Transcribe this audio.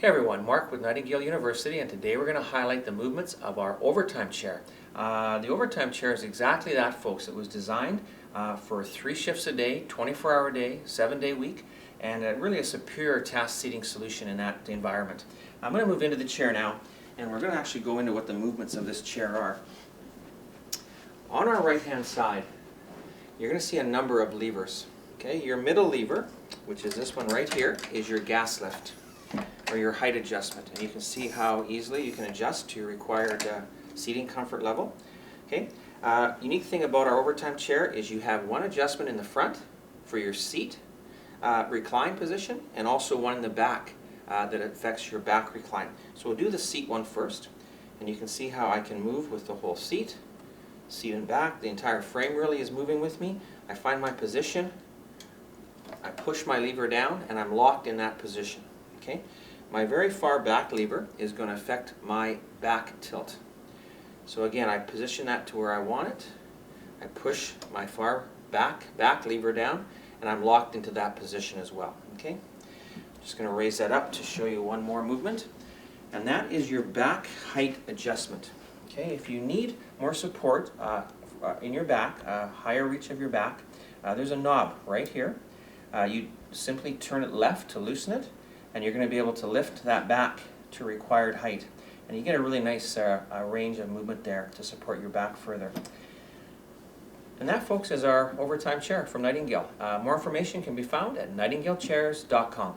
Hey everyone, Mark with Nightingale University, and today we're going to highlight the movements of our overtime chair. The overtime chair is exactly that, folks. It was designed for 3 shifts a day, 24-hour day, 7-day week, and really a superior task seating solution in that environment. I'm going to move into the chair now, and we're going to actually go into what the movements of this chair are. On our right-hand side, you're going to see a number of levers. Okay, your middle lever, which is this one right here, is your gas lift, or your height adjustment, and you can see how easily you can adjust to your required seating comfort level. Okay, unique thing about our overtime chair is you have one adjustment in the front for your seat recline position, and also one in the back that affects your back recline. So we'll do the seat one first, and you can see how I can move with the whole seat and back. The entire frame really is moving with me. I find my position, I push my lever down, and I'm locked in that position. Okay, my very far back lever is going to affect my back tilt. So again, I position that to where I want it. I push my far back lever down, and I'm locked into that position as well. Okay, just going to raise that up to show you one more movement, and that is your back height adjustment. Okay, if you need more support in your back, higher reach of your back, there's a knob right here. You simply turn it left to loosen it, and you're going to be able to lift that back to required height. And you get a really nice range of movement there to support your back further. And that, folks, is our overtime chair from Nightingale. More information can be found at nightingalechairs.com.